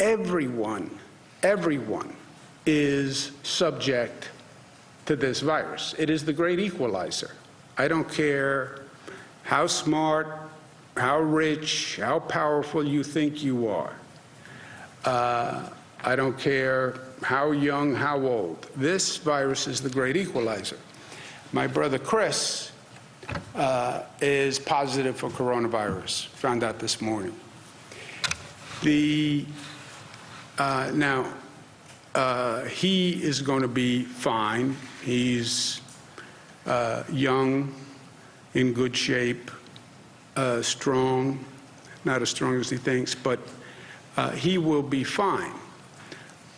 everyone is subject to this virus. It is the great equalizer. I don't care how smart, how rich, how powerful you think you are. I don't care how young, how old. This virus is the great equalizer. My brother Chris is positive for coronavirus, found out this morning. He is going to be fine. He's young, in good shape, strong, not as strong as he thinks, but he will be fine.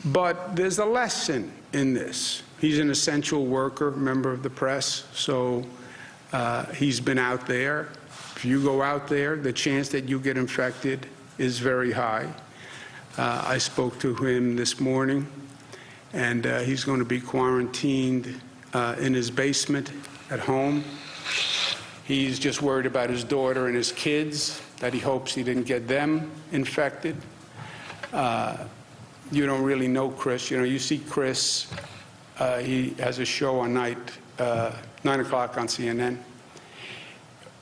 But there's a lesson in this. He's an essential worker, member of the press, so he's been out there. If you go out there, the chance that you get infected is very high. I spoke to him this morning, and he's going to be quarantined in his basement at home. He's just worried about his daughter and his kids, that he hopes he didn't get them infected. You don't really know Chris. You know, you see Chris, he has a show on 9 o'clock on CNN.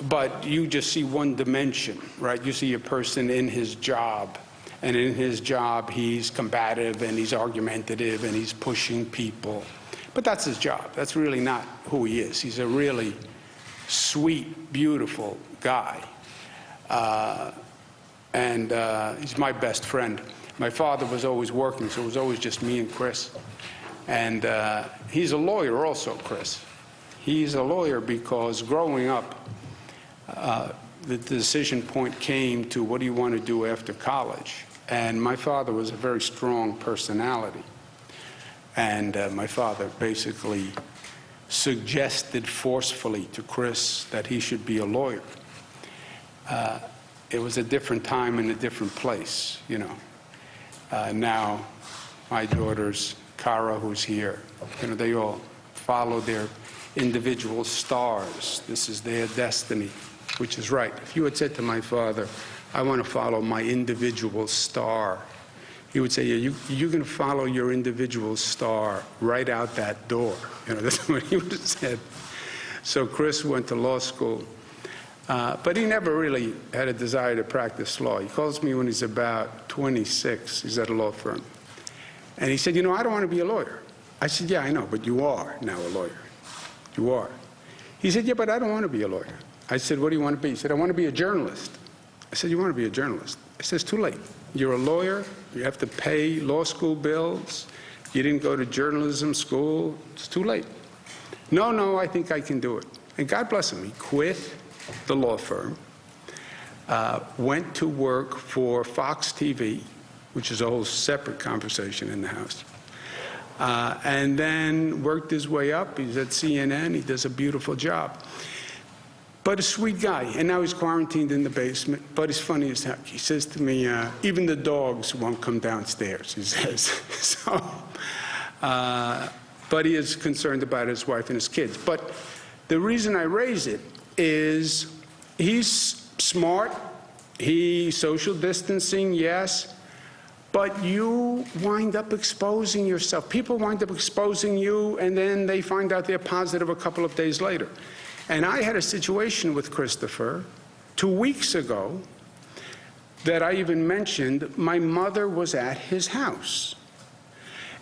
But you just see one dimension, right? You see a person in his job. And in his job, he's combative and he's argumentative and he's pushing people. But that's his job. That's really not who he is. He's a really sweet, beautiful guy. He's my best friend. My father was always working, so it was always just me and Chris. And he's a lawyer also, Chris. He's a lawyer because growing up, the decision point came to what do you want to do after college? And my father was a very strong personality. And my father basically suggested forcefully to Chris that he should be a lawyer. It was a different time and a different place, you know. Now, my daughters, Cara, who's here, you know, they all follow their individual stars. This is their destiny, which is right. If you had said to my father, I want to follow my individual star, he would say, yeah, you're going to follow your individual star right out that door. You know, that's what he would have said. So Chris went to law school, but he never really had a desire to practice law. He calls me when he's about 26. He's at a law firm. And he said, you know, I don't want to be a lawyer. I said, yeah, I know, but you are now a lawyer. You are. He said, yeah, but I don't want to be a lawyer. I said, what do you want to be? He said, I want to be a journalist. I said, you want to be a journalist? I said, it's too late. You're a lawyer. You have to pay law school bills. You didn't go to journalism school. It's too late. No, I think I can do it. And God bless him. He quit the law firm, went to work for Fox TV, which is a whole separate conversation in the House, and then worked his way up. He's at CNN. He does a beautiful job. But a sweet guy. And now he's quarantined in the basement. But he's funny as heck. He says to me, even the dogs won't come downstairs, he says. So, but he is concerned about his wife and his kids. But the reason I raise it is he's smart. He's social distancing, yes. But you wind up exposing yourself. People wind up exposing you, and then they find out they're positive a couple of days later. And I had a situation with Christopher 2 weeks ago that I even mentioned. My mother was at his house.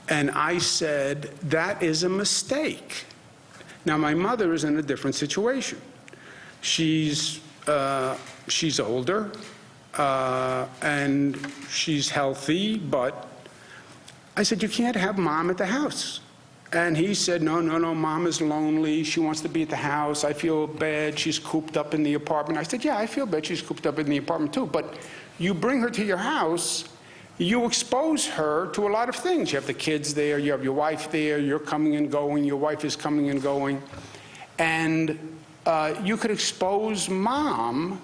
And I said, that is a mistake. Now, my mother is in a different situation. She's older, and she's healthy, but I said, you can't have mom at the house. And he said, no, mom is lonely. She wants to be at the house. I feel bad. She's cooped up in the apartment. I said, yeah, I feel bad she's cooped up in the apartment too. But you bring her to your house, you expose her to a lot of things. You have the kids there. You have your wife there. You're coming and going. Your wife is coming and going. And you could expose mom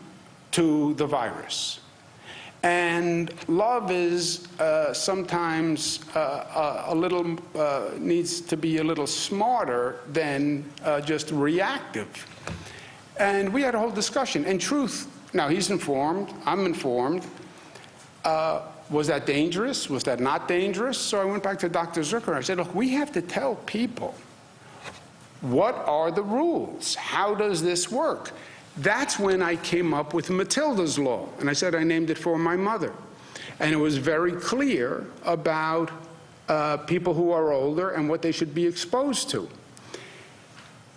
to the virus. And love is sometimes needs to be a little smarter than just reactive. And we had a whole discussion. And truth, now he's informed, I'm informed. was that dangerous? Was that not dangerous? So I went back to Dr. Zucker. I said, look, we have to tell people, what are the rules? How does this work? That's when I came up with Matilda's Law. And I said I named it for my mother. And it was very clear about people who are older and what they should be exposed to.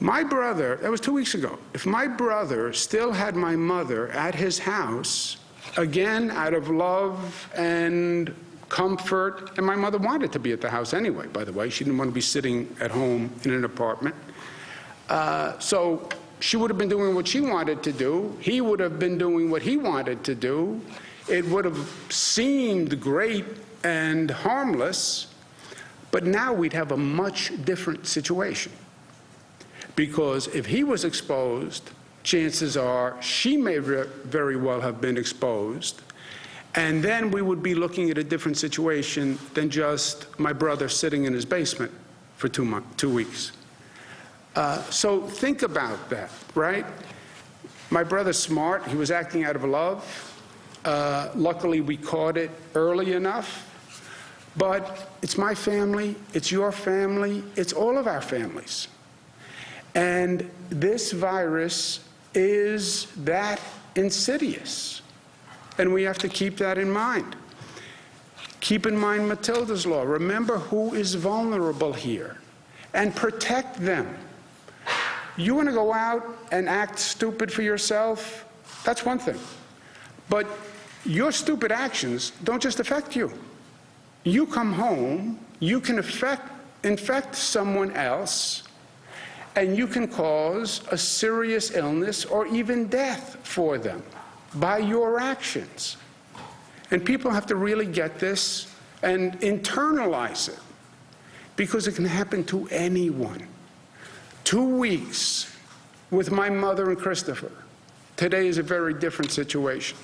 My brother, that was 2 weeks ago, if my brother still had my mother at his house, again, out of love and comfort, and my mother wanted to be at the house anyway, by the way. She didn't want to be sitting at home in an apartment. So she would have been doing what she wanted to do. He would have been doing what he wanted to do. It would have seemed great and harmless, but now we'd have a much different situation. Because if he was exposed, chances are she may very well have been exposed, and then we would be looking at a different situation than just my brother sitting in his basement for 2 weeks. So think about that, right? My brother's smart. He was acting out of love. Luckily, we caught it early enough. But it's my family, it's your family, it's all of our families. And this virus is that insidious. And we have to keep that in mind. Keep in mind Matilda's Law. Remember who is vulnerable here and protect them. You want to go out and act stupid for yourself? That's one thing. But your stupid actions don't just affect you. You come home, you can infect someone else, and you can cause a serious illness or even death for them by your actions. And people have to really get this and internalize it, because it can happen to anyone. 2 weeks with my mother and Christopher. Today is a very different situation.